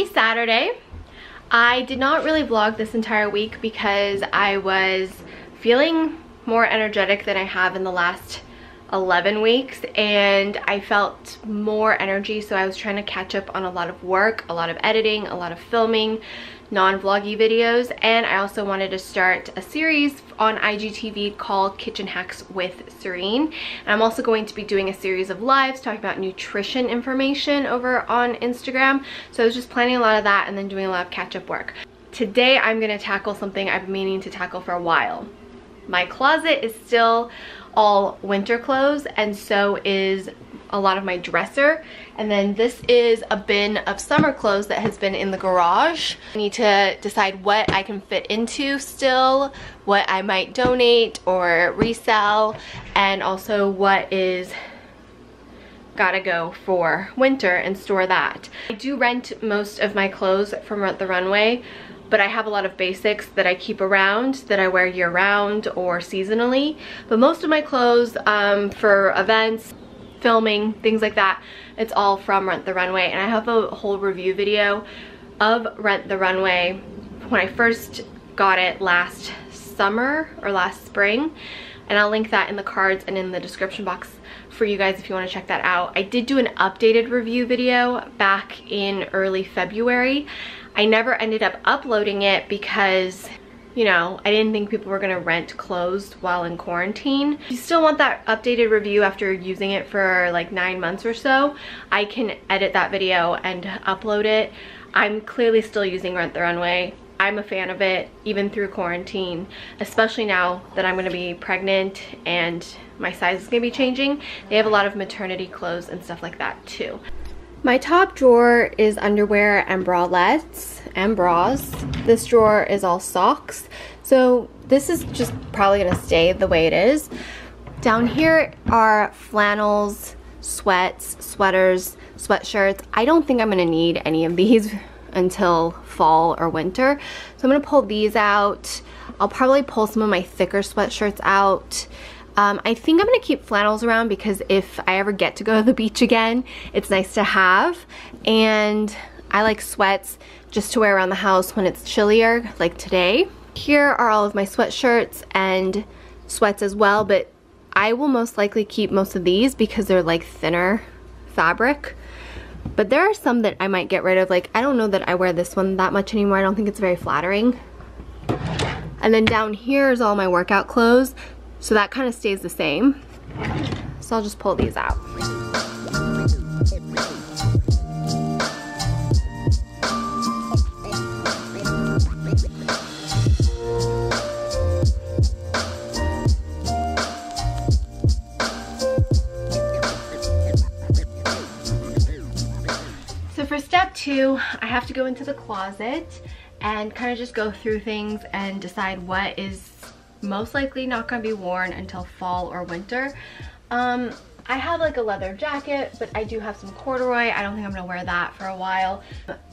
Happy Saturday. I did not really vlog this entire week because I was feeling more energetic than I have in the last 11 weeks, and I felt more energy, so I was trying to catch up on a lot of work, a lot of editing, a lot of filming, non-vloggy videos, and I also wanted to start a series on IGTV called Kitchen Hacks with Serein. And I'm also going to be doing a series of lives talking about nutrition information over on Instagram. So I was just planning a lot of that and then doing a lot of catch-up work. Today I'm going to tackle something I've been meaning to tackle for a while. My closet is still all winter clothes, and so is a lot of my dresser. And then this is a bin of summer clothes that has been in the garage. I need to decide what I can fit into still, what I might donate or resell, and also what is gotta go for winter and store that. I do rent most of my clothes from Rent the Runway, but I have a lot of basics that I keep around that I wear year round or seasonally. But most of my clothes for events, filming, things like that, it's all from Rent the Runway. And I have a whole review video of Rent the Runway when I first got it last summer or last spring, and I'll link that in the cards and in the description box for you guys if you want to check that out. I did do an updated review video back in early February. I never ended up uploading it because, you know, I didn't think people were gonna rent clothes while in quarantine. If you still want that updated review after using it for like 9 months or so, I can edit that video and upload it. I'm clearly still using Rent the Runway. I'm a fan of it, even through quarantine, especially now that I'm gonna be pregnant and my size is gonna be changing. They have a lot of maternity clothes and stuff like that too. My top drawer is underwear and bralettes and bras. This drawer is all socks. So this is just probably gonna stay the way it is. Down here are flannels, sweats, sweaters, sweatshirts. I don't think I'm gonna need any of these until fall or winter. So I'm gonna pull these out. I'll probably pull some of my thicker sweatshirts out. I think I'm gonna keep flannels around because if I ever get to go to the beach again, it's nice to have. And I like sweats just to wear around the house when it's chillier, like today. Here are all of my sweatshirts and sweats as well, but I will most likely keep most of these because they're like thinner fabric. But there are some that I might get rid of. Like, I don't know that I wear this one that much anymore. I don't think it's very flattering. And then down here is all my workout clothes. So that kind of stays the same. So I'll just pull these out. So for step 2, I have to go into the closet and kind of just go through things and decide what is most likely not going to be worn until fall or winter. I have like a leather jacket, but I do have some corduroy. I don't think I'm going to wear that for a while.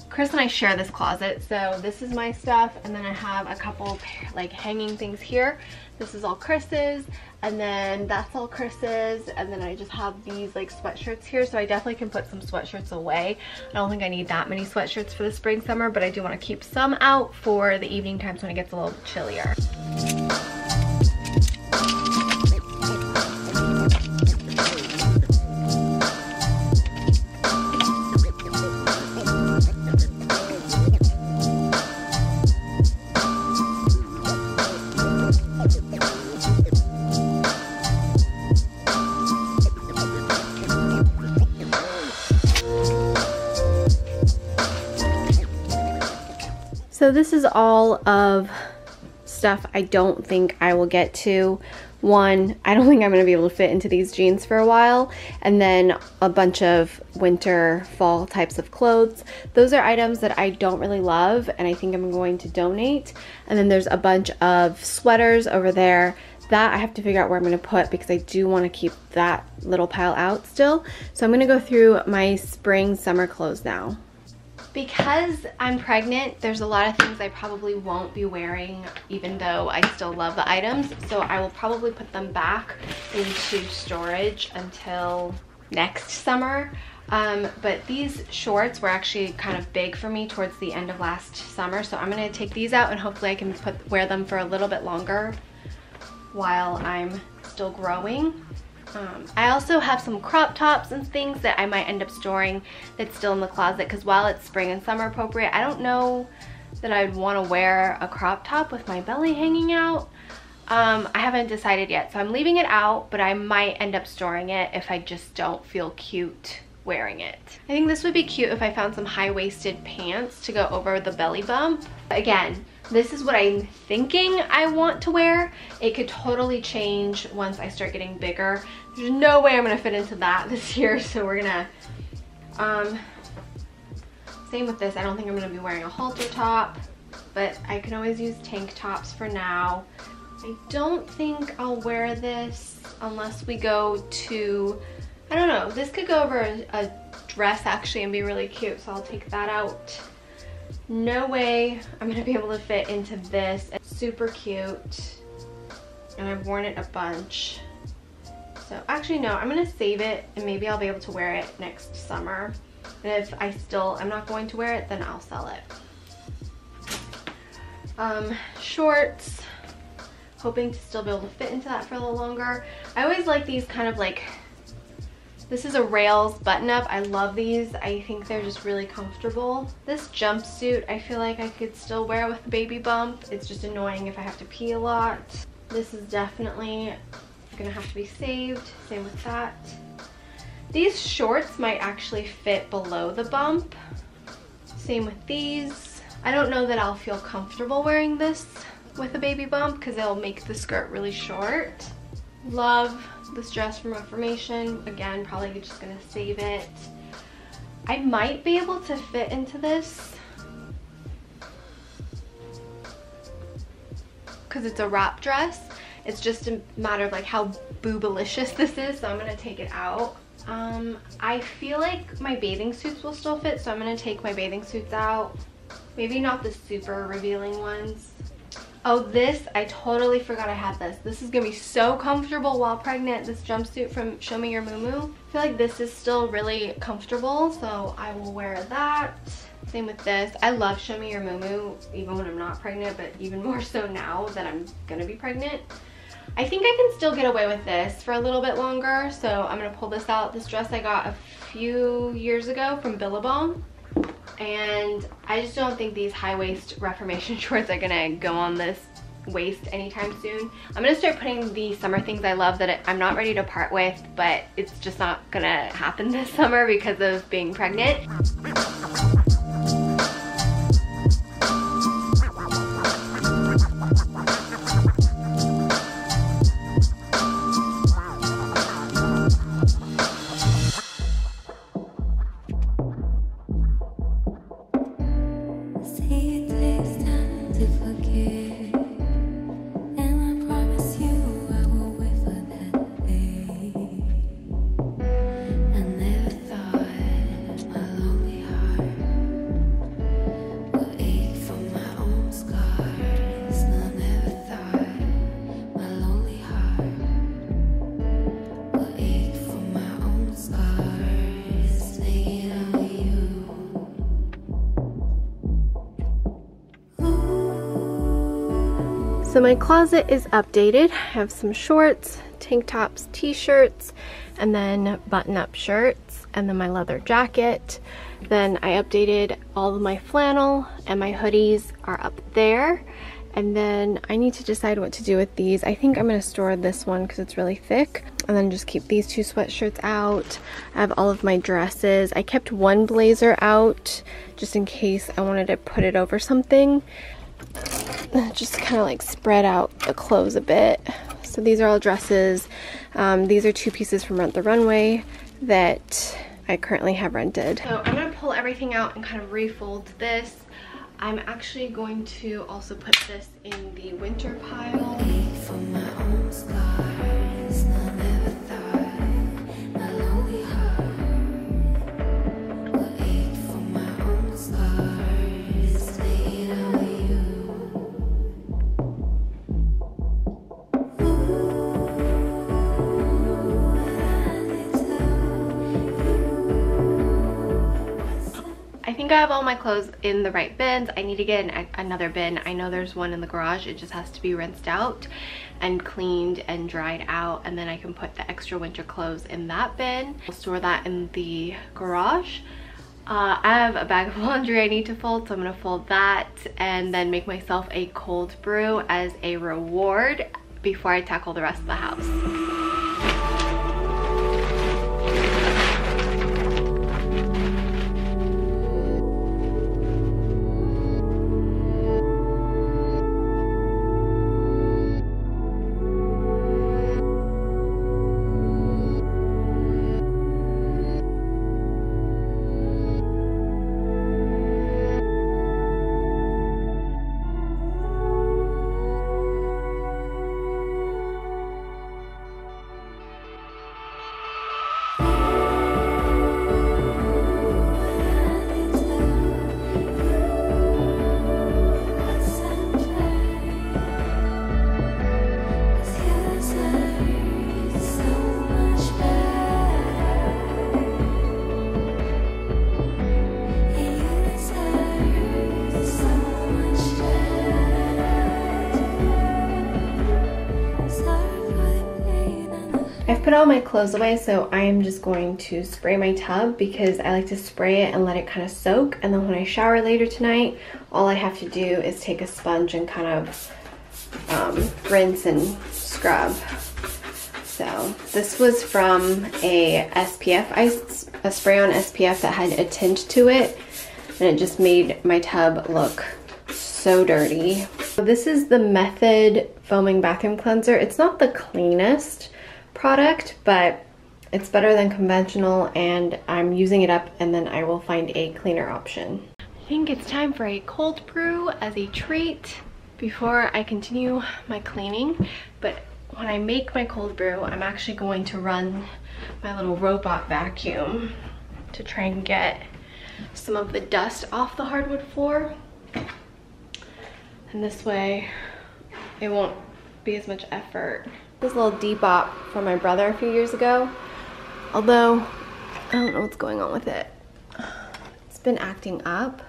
Chris and I share this closet, so this is my stuff, and then I have a couple like hanging things here. This is all Chris's, and then that's all Chris's, and then I just have these like sweatshirts here, so I definitely can put some sweatshirts away. I don't think I need that many sweatshirts for the spring summer, but I do want to keep some out for the evening times when it gets a little bit chillier. So this is all of stuff I don't think I will get to. One, I don't think I'm going to be able to fit into these jeans for a while. And then a bunch of winter, fall types of clothes. Those are items that I don't really love and I think I'm going to donate. And then there's a bunch of sweaters over there that I have to figure out where I'm going to put because I do want to keep that little pile out still. So I'm going to go through my spring, summer clothes now. Because I'm pregnant, there's a lot of things I probably won't be wearing even though I still love the items. So I will probably put them back into storage until next summer. But these shorts were actually kind of big for me towards the end of last summer, so I'm gonna take these out and hopefully I can wear them for a little bit longer while I'm still growing. I also have some crop tops and things that I might end up storing that's still in the closet, because while it's spring and summer appropriate, I don't know that I'd want to wear a crop top with my belly hanging out. I haven't decided yet, so I'm leaving it out, but I might end up storing it if I just don't feel cute wearing it. I think this would be cute if I found some high-waisted pants to go over the belly bump. Again, this is what I'm thinking I want to wear. It could totally change once I start getting bigger. There's no way I'm gonna fit into that this year, so we're gonna, same with this. I don't think I'm gonna be wearing a halter top, but I can always use tank tops for now. I don't think I'll wear this unless we go to, I don't know, this could go over a dress actually and be really cute, so I'll take that out. No way I'm gonna be able to fit into this. It's super cute, and I've worn it a bunch. So actually no, I'm gonna save it and maybe I'll be able to wear it next summer. And if I'm not going to wear it, then I'll sell it. Shorts, hoping to still be able to fit into that for a little longer. I always like these kind of like, this is a rails button up. I love these. I think they're just really comfortable. This jumpsuit, I feel like I could still wear with the baby bump. It's just annoying if I have to pee a lot. This is definitely gonna have to be saved. Same with that. These shorts might actually fit below the bump. Same with these. I don't know that I'll feel comfortable wearing this with a baby bump because it'll make the skirt really short. Love this dress from Reformation. Again, probably just gonna save it. I might be able to fit into this because it's a wrap dress. It's just a matter of like how boobalicious this is, so I'm gonna take it out. I feel like my bathing suits will still fit, so I'm gonna take my bathing suits out. Maybe not the super revealing ones. Oh, this, I totally forgot I had this. This is gonna be so comfortable while pregnant, this jumpsuit from Show Me Your Moo Moo. I feel like this is still really comfortable, so I will wear that. Same with this. I love Show Me Your Moo Moo, even when I'm not pregnant, but even more so now that I'm gonna be pregnant. I think I can still get away with this for a little bit longer, so I'm gonna pull this out. This dress I got a few years ago from Billabong, and I just don't think these high-waist Reformation shorts are gonna go on this waist anytime soon. I'm gonna start putting the summer things I love that I'm not ready to part with, but it's just not gonna happen this summer because of being pregnant. So my closet is updated. I have some shorts, tank tops, t-shirts, and then button-up shirts, and then my leather jacket. Then I updated all of my flannel, and my hoodies are up there. And then I need to decide what to do with these. I think I'm gonna store this one because it's really thick, and then just keep these two sweatshirts out. I have all of my dresses. I kept one blazer out just in case I wanted to put it over something. Just kind of like spread out the clothes a bit. So these are all dresses. These are two pieces from Rent the Runway that I currently have rented. So I'm gonna pull everything out and kind of refold this. I'm actually going to also put this in the winter pile. I think I have all my clothes in the right bins. I need to get another bin. I know there's one in the garage. It just has to be rinsed out and cleaned and dried out, and then I can put the extra winter clothes in that bin. I'll store that in the garage. I have a bag of laundry I need to fold, so I'm gonna fold that and then make myself a cold brew as a reward before I tackle the rest of the house. I've put all my clothes away, so I am just going to spray my tub because I like to spray it and let it kind of soak, and then when I shower later tonight, all I have to do is take a sponge and kind of rinse and scrub. So this was from a SPF, a spray-on SPF that had a tint to it, and it just made my tub look so dirty. So this is the Method Foaming Bathroom Cleanser. It's not the cleanest product, but it's better than conventional, and I'm using it up, and then I will find a cleaner option. I think it's time for a cold brew as a treat before I continue my cleaning. But when I make my cold brew, I'm actually going to run my little robot vacuum to try and get some of the dust off the hardwood floor, and this way it won't be as much effort. This little Depop from my brother a few years ago, although I don't know what's going on with it. It's been acting up.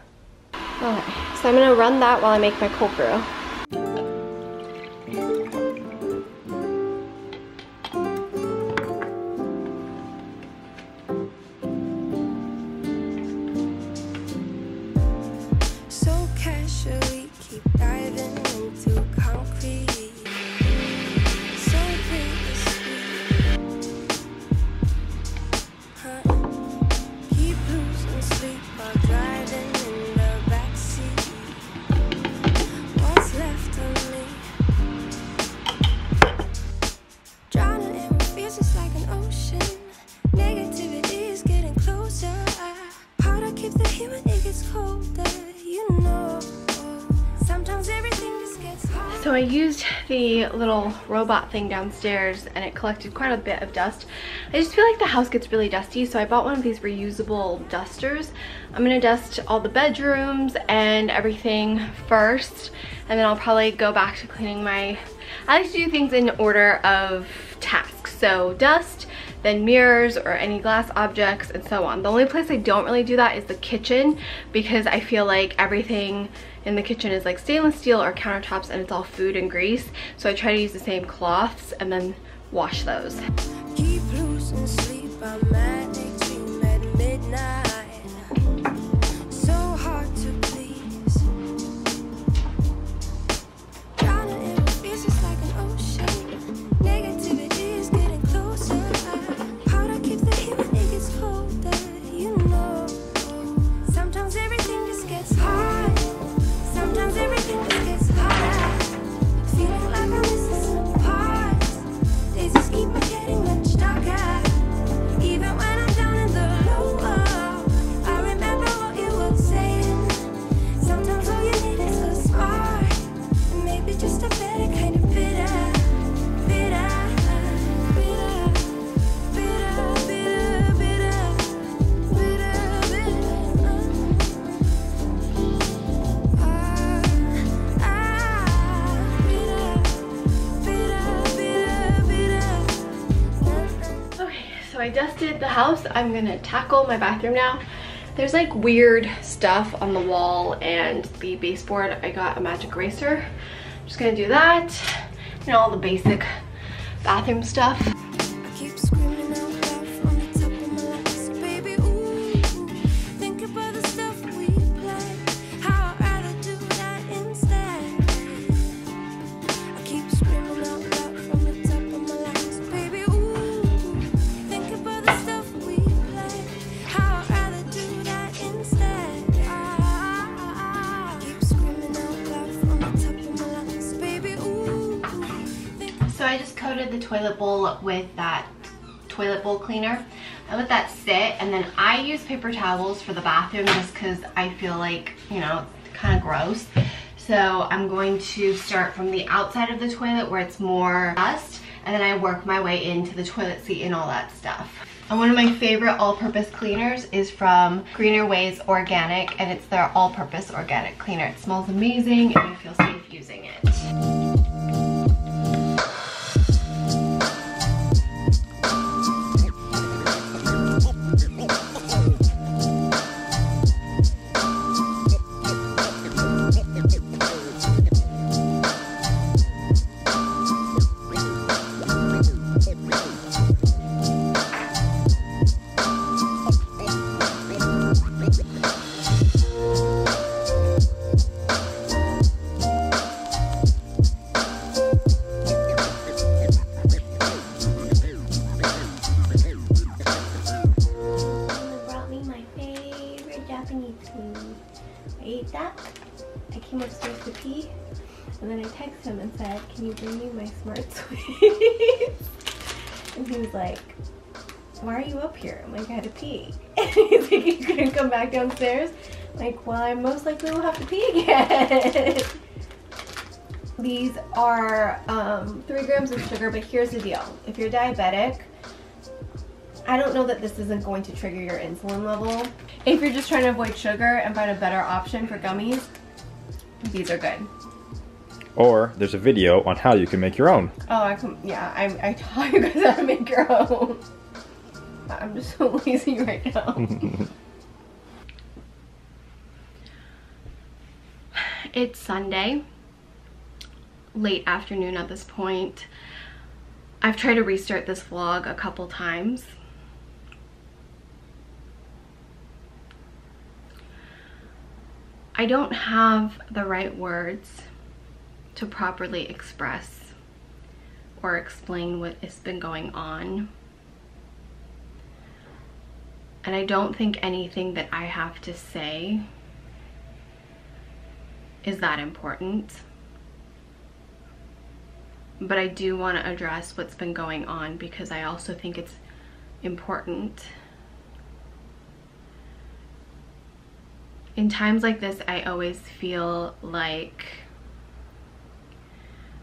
Okay, so I'm gonna run that while I make my cold brew. So casually keep diving into concrete. So I used the little robot thing downstairs and it collected quite a bit of dust. I just feel like the house gets really dusty, so I bought one of these reusable dusters. I'm gonna dust all the bedrooms and everything first, and then I'll probably go back to cleaning my... I like to do things in order of tasks. So dust, then mirrors or any glass objects, and so on. The only place I don't really do that is the kitchen, because I feel like everything in the kitchen is like stainless steel or countertops, and it's all food and grease. So I try to use the same cloths and then wash those. Keep losing sleep, I'm manic dream at midnight. So hard to please. Drowning in fears, it's like an ocean. Negativity is getting closer. Powder keeps the heat when it gets colder. You know, sometimes everything just gets hard. Sometimes everything just gets hard. Feeling like I'm missing some parts. They just keep getting much darker. Even when I'm down in the low, I remember what you were saying. Sometimes all you need is a spark, and maybe just a better kind of bitter. I dusted the house. I'm gonna tackle my bathroom now. There's like weird stuff on the wall and the baseboard. I got a magic eraser. I'm just gonna do that. And all the basic bathroom stuff. I keep screaming out loud from the top of my lungs, baby, ooh, think about the stuff we play, how I'd rather do that instead. I keep screaming out loud from the top of my lungs, baby, ooh, think about the stuff we play, how I'd rather do that instead. I keep screaming out loud from the top of my lungs, baby, ooh. So I just coated the toilet bowl with that toilet bowl cleaner. I let that sit, and then I use paper towels for the bathroom just because I feel like, you know, it's kind of gross. So I'm going to start from the outside of the toilet where it's more dust, and then I work my way into the toilet seat and all that stuff. And one of my favorite all-purpose cleaners is from Greener Ways Organic, and it's their all-purpose organic cleaner. It smells amazing, and I feel safe using it. I ate that. I came upstairs to pee, and then I texted him and said, "Can you bring me my Smart Sweets?" And he was like, "Why are you up here?" I'm like, "I had to pee." And he's like, "You couldn't come back downstairs?" I'm like, "Well, I most likely will have to pee again." These are 3 grams of sugar, but here's the deal. If you're diabetic, I don't know that this isn't going to trigger your insulin level. If you're just trying to avoid sugar and find a better option for gummies, these are good. Or there's a video on how you can make your own. Oh, I taught you guys how to make your own. I'm just so lazy right now. It's Sunday, late afternoon at this point. I've tried to restart this vlog a couple times. I don't have the right words to properly express or explain what has been going on. And I don't think anything that I have to say is that important. But I do want to address what's been going on because I also think it's important. In times like this, I always feel like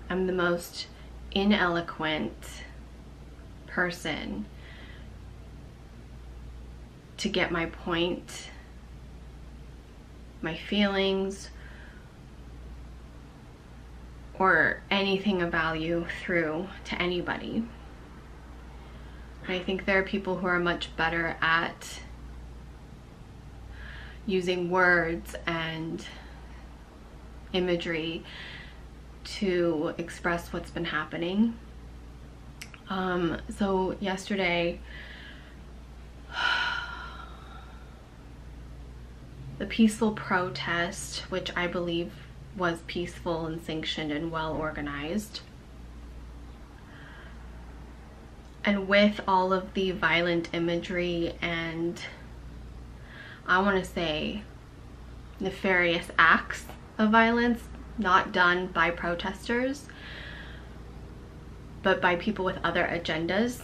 I'm the most ineloquent person to get my point, my feelings, or anything of value through to anybody. And I think there are people who are much better at using words and imagery to express what's been happening. So yesterday, the peaceful protest, which I believe was peaceful and sanctioned and well organized, and with all of the violent imagery and, I want to say, nefarious acts of violence not done by protesters but by people with other agendas,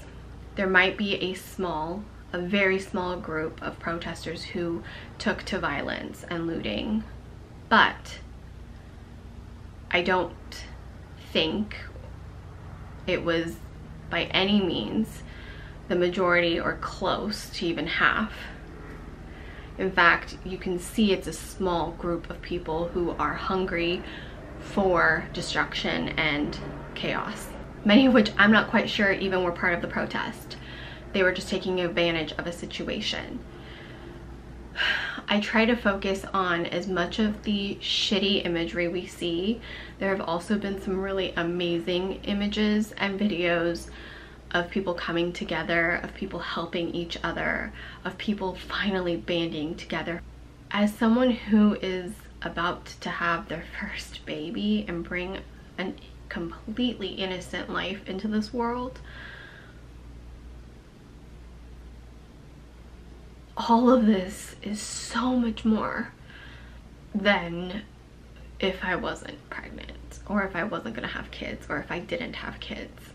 there might be a very small group of protesters who took to violence and looting. But I don't think it was by any means the majority or close to even half. In fact, you can see it's a small group of people who are hungry for destruction and chaos. Many of which I'm not quite sure even were part of the protest. They were just taking advantage of a situation. I try to focus on as much of the shitty imagery we see. There have also been some really amazing images and videos of people coming together, of people helping each other, of people finally banding together. As someone who is about to have their first baby and bring a completely innocent life into this world, all of this is so much more than if I wasn't pregnant, or if I wasn't gonna have kids, or if I didn't have kids.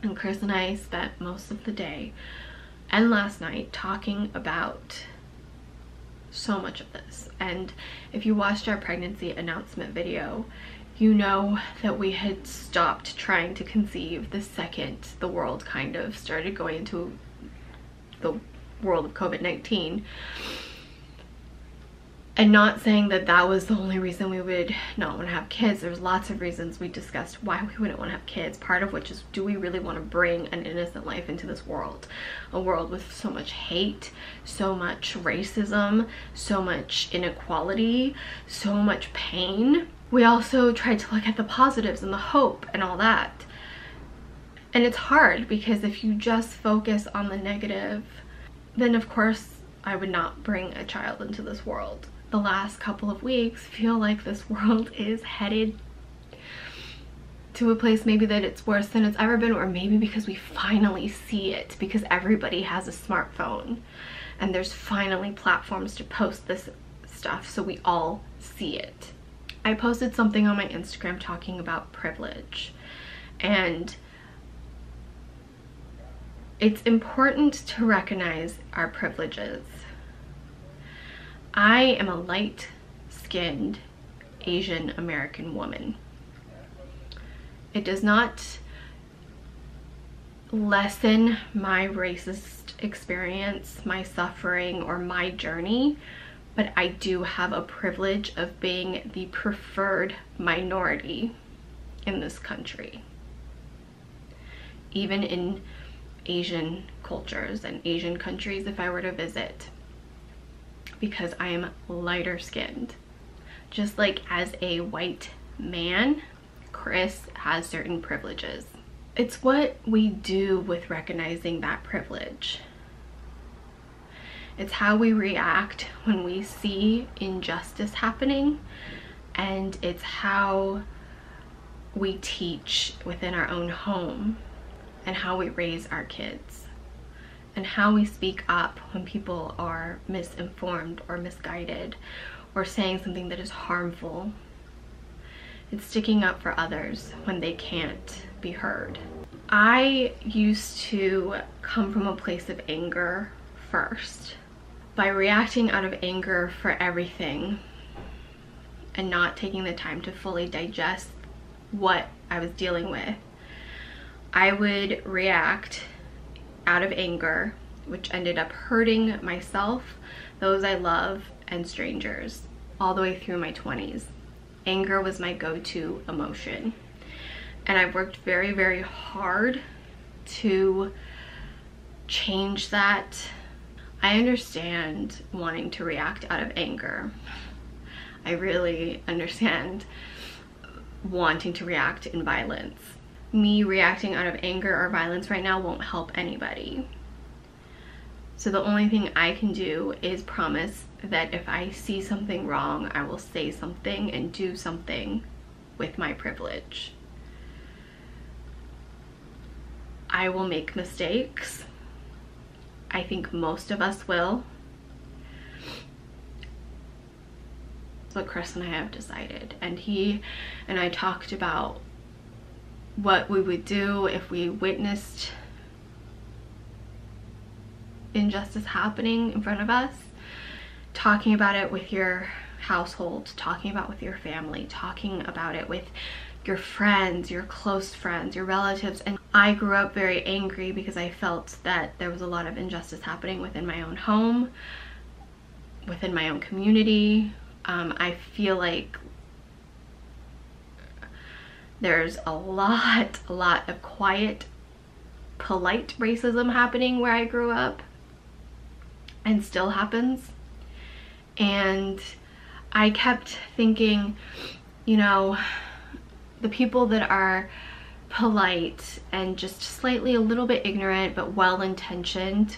And Chris and I spent most of the day and last night talking about so much of this. And if you watched our pregnancy announcement video, you know that we had stopped trying to conceive the second the world kind of started going into the world of COVID-19. And not saying that that was the only reason we would not want to have kids. There's lots of reasons we discussed why we wouldn't want to have kids. Part of which is, do we really want to bring an innocent life into this world? A world with so much hate, so much racism, so much inequality, so much pain. We also tried to look at the positives and the hope and all that. And it's hard because if you just focus on the negative, then of course I would not bring a child into this world. The last couple of weeks feel like this world is headed to a place maybe that it's worse than it's ever been, or maybe because we finally see it, because everybody has a smartphone and there's finally platforms to post this stuff so we all see it. I posted something on my Instagram talking about privilege, and it's important to recognize our privileges. I am a light-skinned Asian American woman. It does not lessen my racist experience, my suffering, or my journey, but I do have a privilege of being the preferred minority in this country. Even in Asian cultures and Asian countries, if I were to visit, because I am lighter skinned. Just like as a white man, Chris has certain privileges. It's what we do with recognizing that privilege. It's how we react when we see injustice happening, and it's how we teach within our own home, and how we raise our kids, and how we speak up when people are misinformed or misguided or saying something that is harmful. It's sticking up for others when they can't be heard. I used to come from a place of anger first. By reacting out of anger for everything and not taking the time to fully digest what I was dealing with, I would react out of anger, which ended up hurting myself, those I love, and strangers all the way through my 20s. Anger was my go-to emotion, and I've worked very, very hard to change that. I understand wanting to react out of anger. I really understand wanting to react in violence. Me reacting out of anger or violence right now won't help anybody. So the only thing I can do is promise that if I see something wrong, I will say something and do something with my privilege. I will make mistakes. I think most of us will. That's what Chris and I have decided. And he and I talked about what we would do if we witnessed injustice happening in front of us. Talking about it with your household, talking about it with your family, talking about it with your friends, your close friends, your relatives. And I grew up very angry because I felt that there was a lot of injustice happening within my own home, within my own community. I feel like there's a lot of quiet, polite racism happening where I grew up, and still happens. And I kept thinking, you know, the people that are polite and just slightly a little bit ignorant but well-intentioned,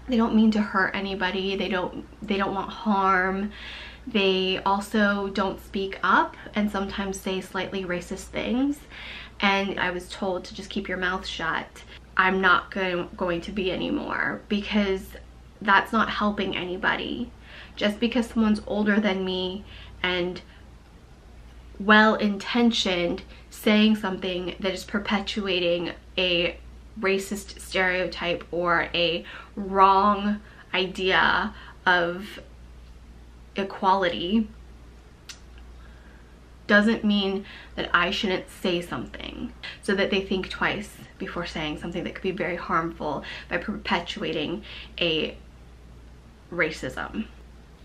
they don't mean to hurt anybody, they don't want harm. They also don't speak up and sometimes say slightly racist things. And I was told to just keep your mouth shut. I'm not going to be anymore, because that's not helping anybody. Just because someone's older than me and well-intentioned saying something that is perpetuating a racist stereotype or a wrong idea of equality doesn't mean that I shouldn't say something, so that they think twice before saying something that could be very harmful by perpetuating a racism.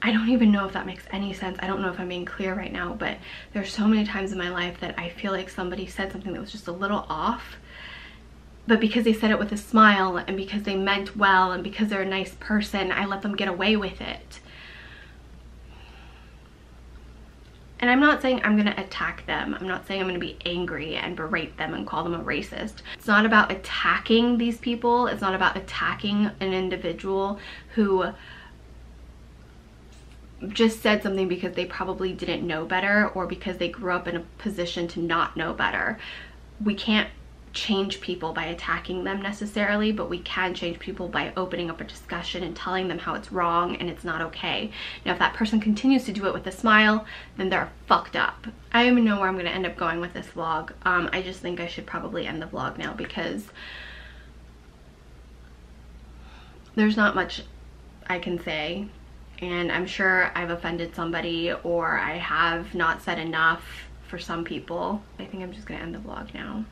I don't even know if that makes any sense. I don't know if I'm being clear right now, but there's so many times in my life that I feel like somebody said something that was just a little off, but because they said it with a smile and because they meant well and because they're a nice person, I let them get away with it. And I'm not saying I'm gonna attack them. I'm not saying I'm gonna be angry and berate them and call them a racist. It's not about attacking these people. It's not about attacking an individual who just said something because they probably didn't know better or because they grew up in a position to not know better. We can't change people by attacking them necessarily, but we can change people by opening up a discussion and telling them how it's wrong and it's not okay. Now, if that person continues to do it with a smile, then they're fucked up. I don't even know where I'm going to end up going with this vlog. I just think I should probably end the vlog now, because there's not much I can say, and I'm sure I've offended somebody or I have not said enough for some people. I think I'm just going to end the vlog now.